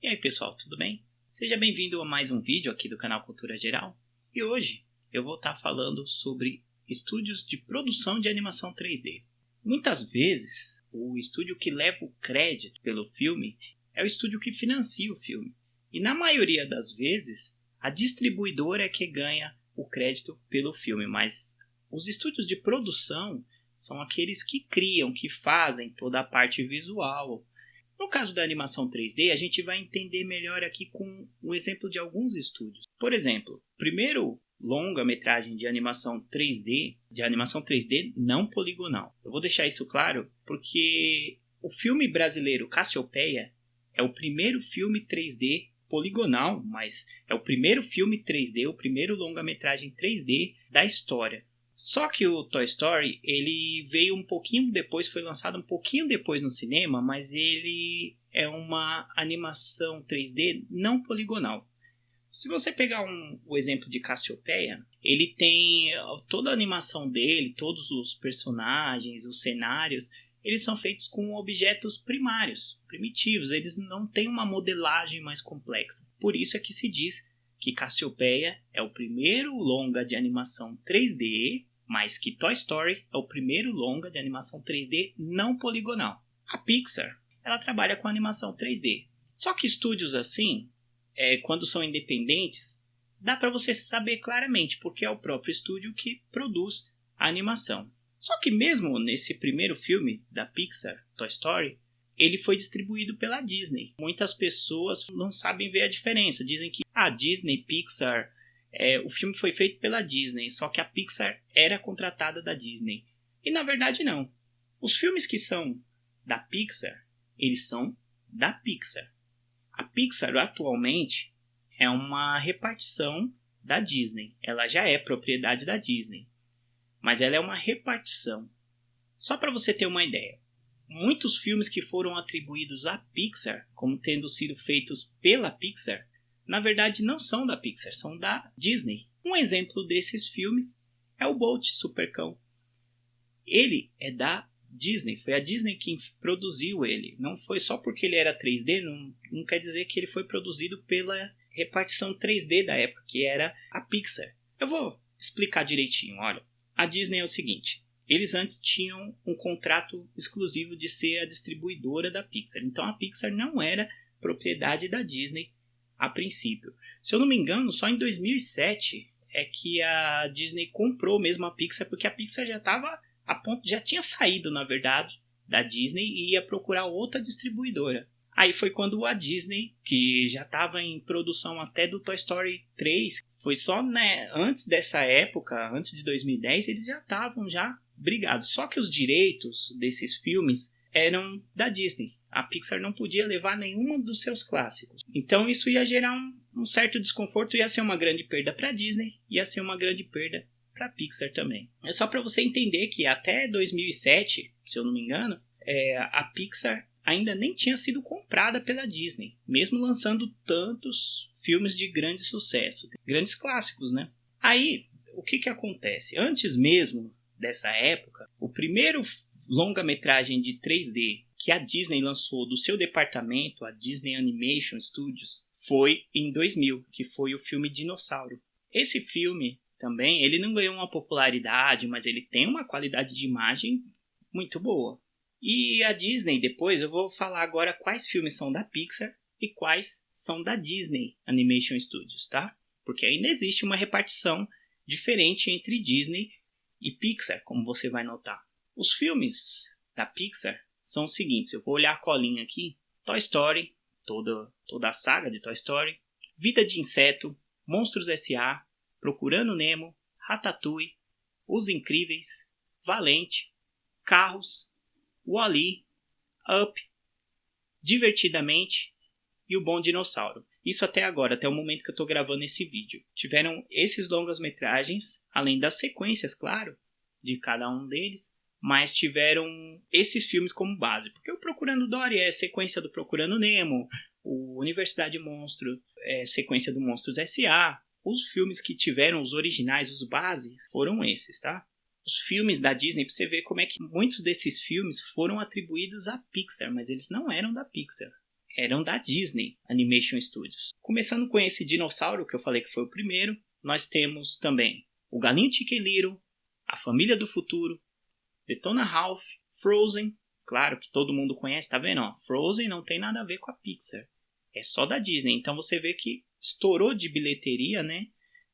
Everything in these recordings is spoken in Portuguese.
E aí pessoal, tudo bem? Seja bem-vindo a mais um vídeo aqui do canal Cultura Geral. E hoje eu vou estar falando sobre estúdios de produção de animação 3D. Muitas vezes o estúdio que leva o crédito pelo filme é o estúdio que financia o filme. E na maioria das vezes a distribuidora é que ganha o crédito pelo filme, mas os estúdios de produção são aqueles que criam, que fazem toda a parte visual. No caso da animação 3D, a gente vai entender melhor aqui com o exemplo de alguns estúdios. Por exemplo, o primeiro longa-metragem de animação 3D não poligonal. Eu vou deixar isso claro porque o filme brasileiro Cassiopeia é o primeiro filme 3D poligonal, mas é o primeiro filme 3D, o primeiro longa-metragem 3D da história. Só que o Toy Story, ele veio um pouquinho depois, foi lançado um pouquinho depois no cinema, mas ele é uma animação 3D não poligonal. Se você pegar o exemplo de Cassiopeia, ele tem toda a animação dele, todos os personagens, os cenários, eles são feitos com objetos primários, primitivos, eles não têm uma modelagem mais complexa. Por isso é que se diz que Cassiopeia é o primeiro longa de animação 3D, mas que Toy Story é o primeiro longa de animação 3D não poligonal. A Pixar, ela trabalha com animação 3D. Só que estúdios assim, quando são independentes, dá para você saber claramente, porque é o próprio estúdio que produz a animação. Só que mesmo nesse primeiro filme da Pixar, Toy Story, ele foi distribuído pela Disney. Muitas pessoas não sabem ver a diferença. Dizem que a Disney, Pixar, o filme foi feito pela Disney, só que a Pixar era contratada da Disney. E na verdade não. Os filmes que são da Pixar, eles são da Pixar. A Pixar atualmente é uma repartição da Disney. Ela já é propriedade da Disney, mas ela é uma repartição. Só para você ter uma ideia. Muitos filmes que foram atribuídos à Pixar, como tendo sido feitos pela Pixar, na verdade não são da Pixar, são da Disney. Um exemplo desses filmes é o Bolt, Supercão. Ele é da Disney, foi a Disney que produziu ele. Não foi só porque ele era 3D, não quer dizer que ele foi produzido pela repartição 3D da época, que era a Pixar. Eu vou explicar direitinho, olha. A Disney é o seguinte, eles antes tinham um contrato exclusivo de ser a distribuidora da Pixar. Então a Pixar não era propriedade da Disney a princípio. Se eu não me engano, só em 2007 é que a Disney comprou mesmo a Pixar, porque a Pixar já estava a ponto, já tinha saído, na verdade, da Disney e ia procurar outra distribuidora. Aí foi quando a Disney, que já estava em produção até do Toy Story 3, foi só antes dessa época, antes de 2010, eles já estavam brigados. Só que os direitos desses filmes eram da Disney. A Pixar não podia levar nenhum dos seus clássicos. Então isso ia gerar um certo desconforto, ia ser uma grande perda para a Disney, ia ser uma grande perda para a Pixar também. É só para você entender que até 2007, se eu não me engano, a Pixar ainda nem tinha sido comprada pela Disney, mesmo lançando tantos filmes de grande sucesso, grandes clássicos, né? Aí, o que acontece? Antes mesmo dessa época, o primeiro longa-metragem de 3D que a Disney lançou do seu departamento, a Disney Animation Studios, foi em 2000, que foi o filme Dinossauro. Esse filme também, ele não ganhou uma popularidade, mas ele tem uma qualidade de imagem muito boa. E a Disney, depois eu vou falar agora quais filmes são da Pixar e quais são da Disney Animation Studios, tá? Porque ainda existe uma repartição diferente entre Disney e Pixar, como você vai notar. Os filmes da Pixar são os seguintes, eu vou olhar a colinha aqui. Toy Story, toda a saga de Toy Story. Vida de Inseto, Monstros S.A., Procurando Nemo, Ratatouille, Os Incríveis, Valente, Carros, Wall-E, Up, Divertidamente e O Bom Dinossauro. Isso até agora, até o momento que eu estou gravando esse vídeo. Tiveram esses longas-metragens, além das sequências, claro, de cada um deles, mas tiveram esses filmes como base. Porque o Procurando Dory é sequência do Procurando Nemo, o Universidade Monstro é sequência do Monstros S.A. Os filmes que tiveram os originais, os bases, foram esses, tá? Os filmes da Disney, pra você ver como é que muitos desses filmes foram atribuídos à Pixar, mas eles não eram da Pixar. eram da Disney Animation Studios. Começando com esse dinossauro que eu falei que foi o primeiro, nós temos também o Galinho Chicken Little, A Família do Futuro, Detona Ralph, Frozen, claro que todo mundo conhece, tá vendo? Ó, Frozen não tem nada a ver com a Pixar, é só da Disney. Então você vê que estourou de bilheteria, né?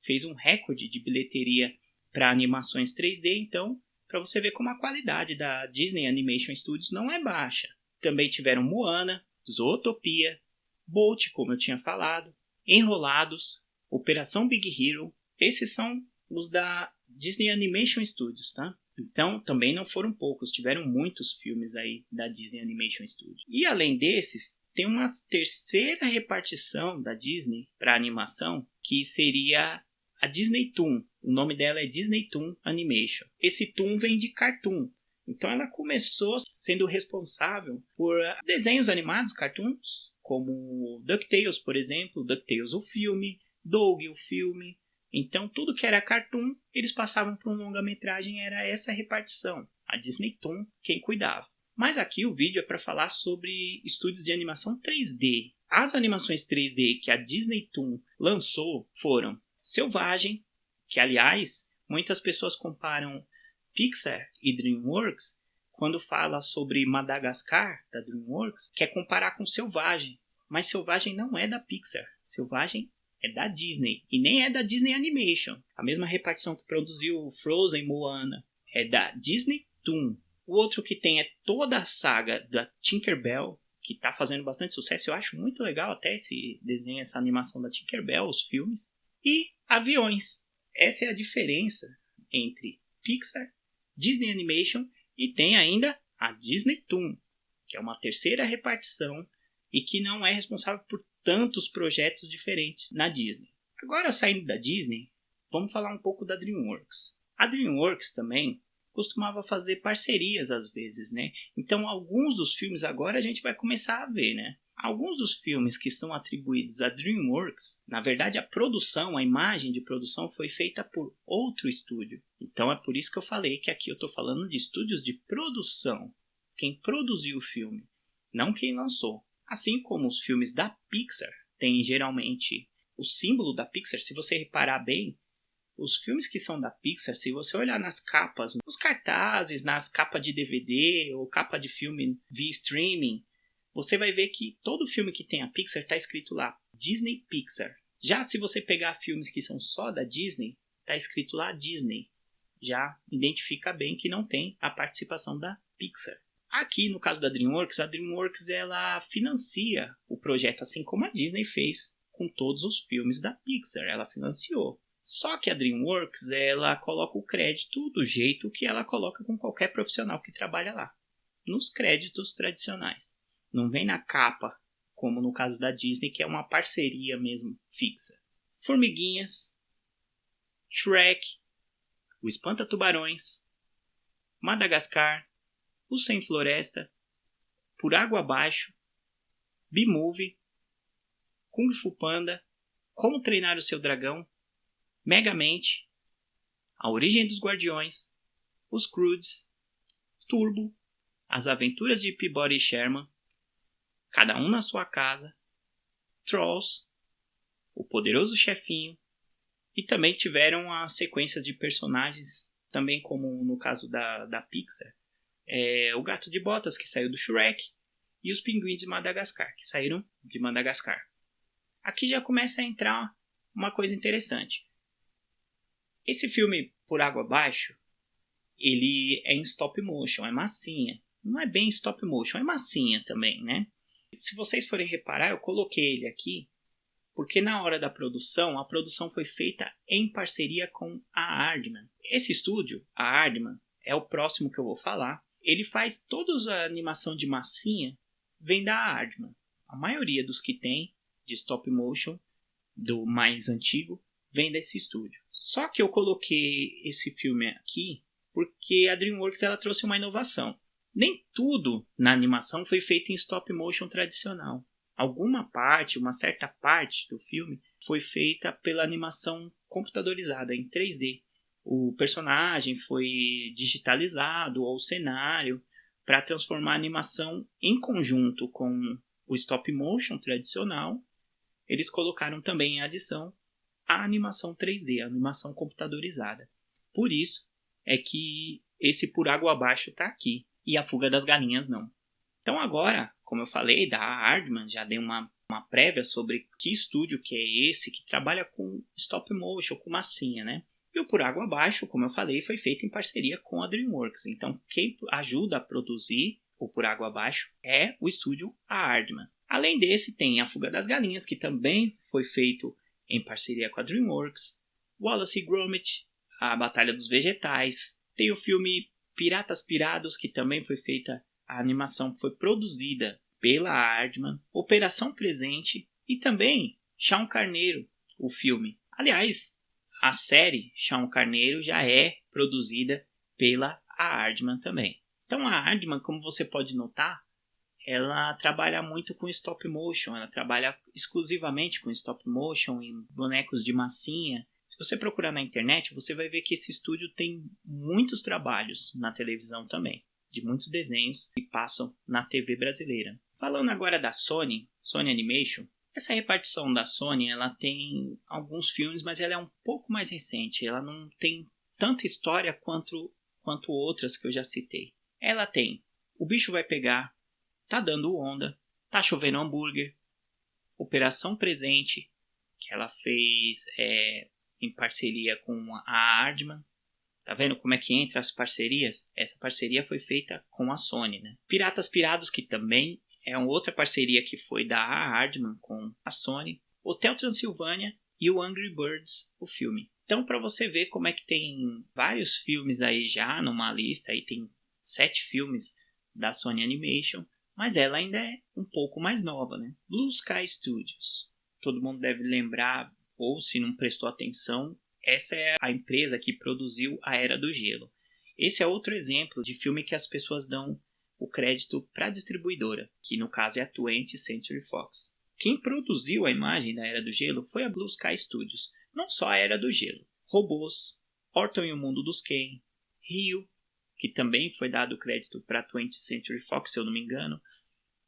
Fez um recorde de bilheteria para animações 3D, então para você ver como a qualidade da Disney Animation Studios não é baixa. Também tiveram Moana, Zootopia, Bolt, como eu tinha falado, Enrolados, Operação Big Hero. Esses são os da Disney Animation Studios, tá? Então, também não foram poucos, tiveram muitos filmes aí da Disney Animation Studios. E além desses, tem uma terceira repartição da Disney para animação, que seria a Disney Toon. O nome dela é Disney Toon Animation. Esse Toon vem de cartoon. Então ela começou sendo responsável por desenhos animados, cartoons, como DuckTales, por exemplo, DuckTales o filme, Doug o filme. Então tudo que era cartoon, eles passavam para um longa-metragem, era essa repartição. A Disney Toon quem cuidava. Mas aqui o vídeo é para falar sobre estúdios de animação 3D. As animações 3D que a Disney Toon lançou foram Selvagem, que aliás muitas pessoas comparam Pixar e DreamWorks quando fala sobre Madagascar da DreamWorks, quer comparar com Selvagem, mas Selvagem não é da Pixar, Selvagem é da Disney e nem é da Disney Animation. A mesma repartição que produziu Frozen, Moana é da Disney Toon. O outro que tem é toda a saga da Tinkerbell, que está fazendo bastante sucesso. Eu acho muito legal até esse desenho, essa animação da Tinkerbell, os filmes. E Aviões. Essa é a diferença entre Pixar, Disney Animation e tem ainda a Disney Toon, que é uma terceira repartição e que não é responsável por tantos projetos diferentes na Disney. Agora, saindo da Disney, vamos falar um pouco da DreamWorks. A DreamWorks também costumava fazer parcerias às vezes, né? Então, alguns dos filmes agora a gente vai começar a ver, né? Alguns dos filmes que são atribuídos à DreamWorks, na verdade a produção, a imagem de produção foi feita por outro estúdio. Então é por isso que eu falei que aqui eu estou falando de estúdios de produção. Quem produziu o filme, não quem lançou. Assim como os filmes da Pixar têm geralmente o símbolo da Pixar, se você reparar bem, os filmes que são da Pixar, se você olhar nas capas, nos cartazes, nas capas de DVD ou capa de filme via streaming, você vai ver que todo filme que tem a Pixar está escrito lá, Disney Pixar. Já se você pegar filmes que são só da Disney, está escrito lá Disney. Já identifica bem que não tem a participação da Pixar. Aqui no caso da DreamWorks, a DreamWorks ela financia o projeto, assim como a Disney fez com todos os filmes da Pixar. Ela financiou. Só que a DreamWorks ela coloca o crédito do jeito que ela coloca com qualquer profissional que trabalha lá. Nos créditos tradicionais. Não vem na capa, como no caso da Disney, que é uma parceria mesmo fixa. Formiguinhas, Shrek, O Espanta-Tubarões, Madagascar, O Sem Floresta, Por Água Abaixo, B-Movie, Kung Fu Panda, Como Treinar o Seu Dragão, Megamente, A Origem dos Guardiões, Os Croods, Turbo, As Aventuras de Peabody e Sherman, Cada Um na Sua Casa, Trolls, O Poderoso Chefinho, e também tiveram as sequências de personagens, também como no caso da Pixar, o Gato de Botas, que saiu do Shrek, e os Pinguins de Madagascar, que saíram de Madagascar. Aqui já começa a entrar uma coisa interessante. Esse filme Por Água Abaixo, ele é em stop motion, é massinha. Não é bem stop motion, é massinha também, né? Se vocês forem reparar, eu coloquei ele aqui porque na hora da produção, a produção foi feita em parceria com a Aardman. Esse estúdio, a Aardman, é o próximo que eu vou falar. Ele faz toda a animação de massinha, vem da Aardman. A maioria dos que tem de stop motion, do mais antigo, vem desse estúdio. Só que eu coloquei esse filme aqui porque a DreamWorks ela trouxe uma inovação. Nem tudo na animação foi feito em stop motion tradicional. Alguma parte, uma certa parte do filme foi feita pela animação computadorizada em 3D. O personagem foi digitalizado ou o cenário para transformar a animação em conjunto com o stop motion tradicional, eles colocaram também em adição a animação 3D, a animação computadorizada. Por isso é que esse Por Água Abaixo está aqui e a Fuga das Galinhas não. Então agora, como eu falei, da Aardman, já dei uma prévia sobre que estúdio que é esse que trabalha com stop motion, com massinha, né? E o Por Água Abaixo, como eu falei, foi feito em parceria com a DreamWorks. Então quem ajuda a produzir o Por Água Abaixo é o estúdio Aardman. Além desse, tem a Fuga das Galinhas, que também foi feito em parceria com a DreamWorks. Wallace e Gromit, a Batalha dos Vegetais. Tem o filme Piratas Pirados, que também foi feita, a animação foi produzida pela Aardman. Operação Presente e também Chão Carneiro, o filme. Aliás, a série Chão Carneiro já é produzida pela Aardman também. Então a Aardman, como você pode notar, ela trabalha muito com stop motion, ela trabalha exclusivamente com stop motion e bonecos de massinha. Se você procurar na internet, você vai ver que esse estúdio tem muitos trabalhos na televisão também, de muitos desenhos que passam na TV brasileira. Falando agora da Sony Animation, essa repartição da Sony, ela tem alguns filmes, mas ela é um pouco mais recente, ela não tem tanta história quanto outras que eu já citei. Ela tem O Bicho Vai Pegar, Tá Dando Onda, Tá Chovendo Hambúrguer, Operação Presente, que ela fez em parceria com a Aardman. Tá vendo como é que entra as parcerias? Essa parceria foi feita com a Sony, né? Piratas Pirados, que também é uma outra parceria que foi da Aardman com a Sony. Hotel Transilvânia e o Angry Birds, o filme. Então, para você ver como é que tem vários filmes aí já numa lista, aí tem 7 filmes da Sony Animation, mas ela ainda é um pouco mais nova, né? Blue Sky Studios. Todo mundo deve lembrar, ou se não prestou atenção, essa é a empresa que produziu A Era do Gelo. Esse é outro exemplo de filme que as pessoas dão o crédito para a distribuidora, que no caso é a 20th Century Fox. Quem produziu a imagem da Era do Gelo foi a Blue Sky Studios. Não só a Era do Gelo. Robôs, Orton e o Mundo dos Ken, Rio, que também foi dado crédito para a 20th Century Fox, se eu não me engano.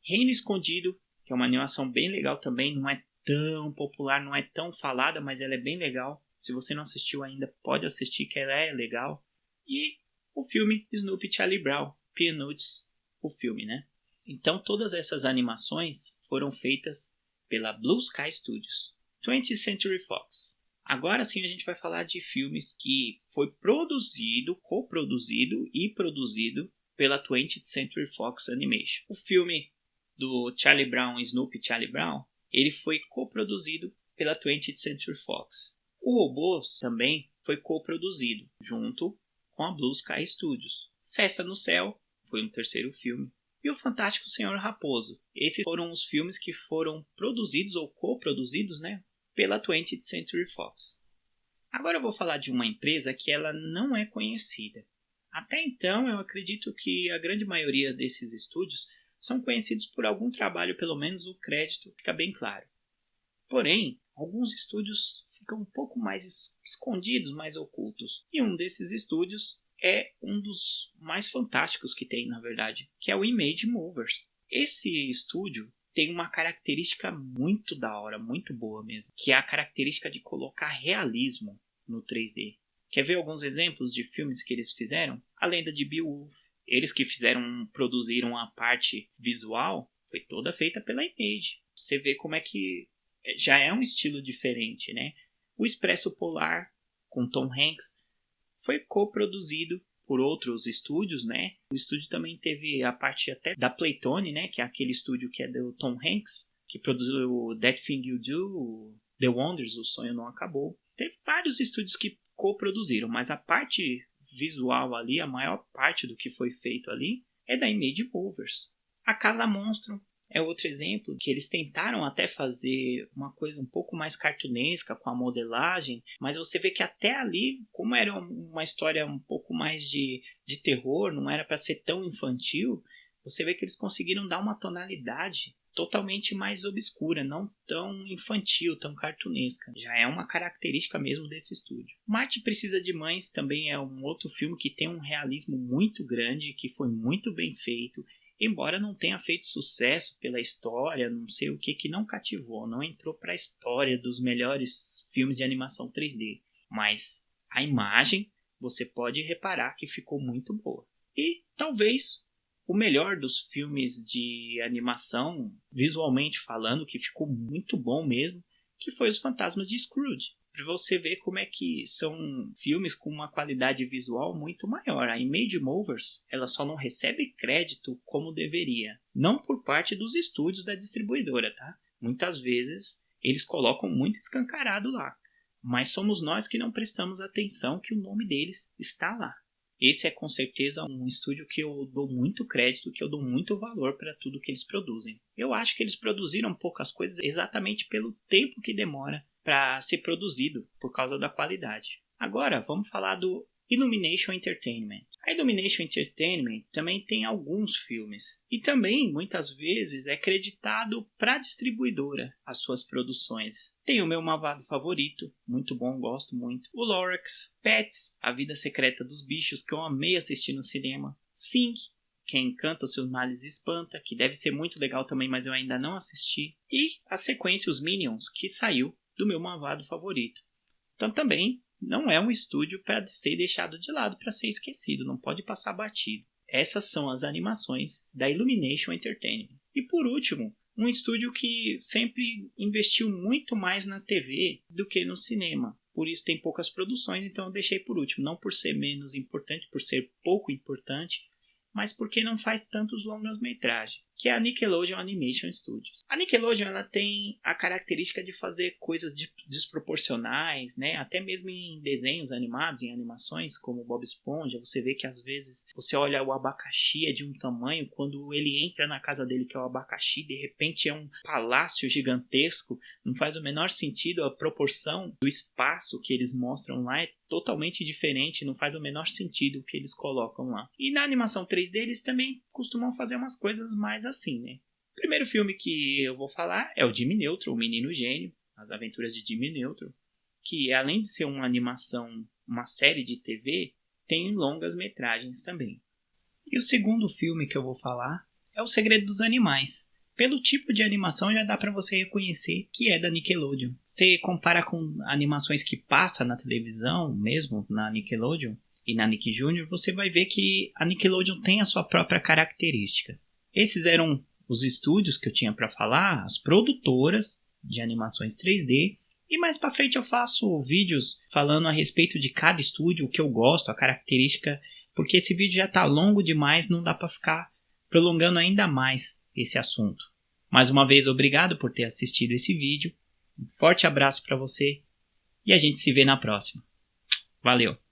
Reino Escondido, que é uma animação bem legal também, não é tão popular, não é tão falada, mas ela é bem legal. Se você não assistiu ainda, pode assistir, que ela é legal. E o filme Snoopy e Charlie Brown, Peanuts, o filme, né? Então todas essas animações foram feitas pela Blue Sky Studios, 20th Century Fox. Agora sim a gente vai falar de filmes que foi produzido, coproduzido e produzido pela 20th Century Fox Animation. O filme do Charlie Brown, Snoopy e Charlie Brown, ele foi coproduzido pela 20th Century Fox. O Robôs também foi coproduzido junto com a Blue Sky Studios. Festa no Céu foi um terceiro filme. E o Fantástico Senhor Raposo. Esses foram os filmes que foram produzidos ou coproduzidos, né, pela 20th Century Fox. Agora eu vou falar de uma empresa que ela não é conhecida. Até então eu acredito que a grande maioria desses estúdios são conhecidos por algum trabalho, pelo menos o crédito fica bem claro. Porém, alguns estúdios ficam um pouco mais escondidos, mais ocultos. E um desses estúdios é um dos mais fantásticos que tem, na verdade, que é o Image Movers. Esse estúdio tem uma característica muito da hora, muito boa mesmo, que é a característica de colocar realismo no 3D. Quer ver alguns exemplos de filmes que eles fizeram? A Lenda de Beowulf. Eles que produziram a parte visual, foi toda feita pela Image. Você vê como é que já é um estilo diferente, né? O Expresso Polar, com Tom Hanks, foi coproduzido por outros estúdios, né? O estúdio também teve a parte até da Playtone, né? Que é aquele estúdio que é do Tom Hanks, que produziu o That Thing You Do, The Wonders, O Sonho Não Acabou. Teve vários estúdios que coproduziram, mas a parte visual ali, a maior parte do que foi feito ali, é da Image Movers. A Casa Monstro é outro exemplo, que eles tentaram até fazer uma coisa um pouco mais cartunesca com a modelagem, mas você vê que até ali, como era uma história um pouco mais de terror, não era para ser tão infantil, você vê que eles conseguiram dar uma tonalidade totalmente mais obscura, não tão infantil, tão cartunesca. Já é uma característica mesmo desse estúdio. Marte Precisa de Mães também é um outro filme que tem um realismo muito grande, que foi muito bem feito. embora não tenha feito sucesso pela história, não sei o que não cativou, não entrou para a história dos melhores filmes de animação 3D, mas a imagem você pode reparar que ficou muito boa. E talvez o melhor dos filmes de animação, visualmente falando, que ficou muito bom mesmo, que foi Os Fantasmas de Scrooge. Para você ver como é que são filmes com uma qualidade visual muito maior. A Image Movers, ela só não recebe crédito como deveria. Não por parte dos estúdios da distribuidora, tá? Muitas vezes eles colocam muito escancarado lá. Mas somos nós que não prestamos atenção que o nome deles está lá. Esse é com certeza um estúdio que eu dou muito crédito, que eu dou muito valor para tudo que eles produzem. Eu acho que eles produziram poucas coisas exatamente pelo tempo que demora para ser produzido, por causa da qualidade. Agora, vamos falar do Illumination Entertainment. A Illumination Entertainment também tem alguns filmes e também, muitas vezes, é creditado para a distribuidora as suas produções. Tem o meu malvado favorito, muito bom, gosto muito. O Lorax, Pets, A Vida Secreta dos Bichos, que eu amei assistir no cinema. Sing, Quem Encanta os Seus Males Espanta, que deve ser muito legal também, mas eu ainda não assisti. E a sequência Os Minions, que saiu do meu malvado favorito. Então também não é um estúdio para ser deixado de lado, para ser esquecido, não pode passar batido. Essas são as animações da Illumination Entertainment. E por último, um estúdio que sempre investiu muito mais na TV do que no cinema. Por isso tem poucas produções, então eu deixei por último. Não por ser menos importante, por ser pouco importante, mas porque não faz tantos longas-metragens, que é a Nickelodeon Animation Studios. A Nickelodeon ela tem a característica de fazer coisas desproporcionais, né? Até mesmo em desenhos animados, em animações, como Bob Esponja, você vê que às vezes você olha o abacaxi é de um tamanho, quando ele entra na casa dele, que é o abacaxi, de repente é um palácio gigantesco, não faz o menor sentido, a proporção do espaço que eles mostram lá é totalmente diferente, não faz o menor sentido o que eles colocam lá. E na animação 3D eles também costumam fazer umas coisas mais assim, né? O primeiro filme que eu vou falar é o Jimmy Neutron, o Menino Gênio, As Aventuras de Jimmy Neutron, que além de ser uma animação, uma série de TV, tem longas metragens também. E o segundo filme que eu vou falar é O Segredo dos Animais. Pelo tipo de animação já dá para você reconhecer que é da Nickelodeon. Você compara com animações que passa na televisão, mesmo na Nickelodeon e na Nick Jr., você vai ver que a Nickelodeon tem a sua própria característica. Esses eram os estúdios que eu tinha para falar, as produtoras de animações 3D. E mais para frente eu faço vídeos falando a respeito de cada estúdio, o que eu gosto, a característica, porque esse vídeo já está longo demais, não dá para ficar prolongando ainda mais esse assunto. Mais uma vez, obrigado por ter assistido esse vídeo. Um forte abraço para você e a gente se vê na próxima. Valeu!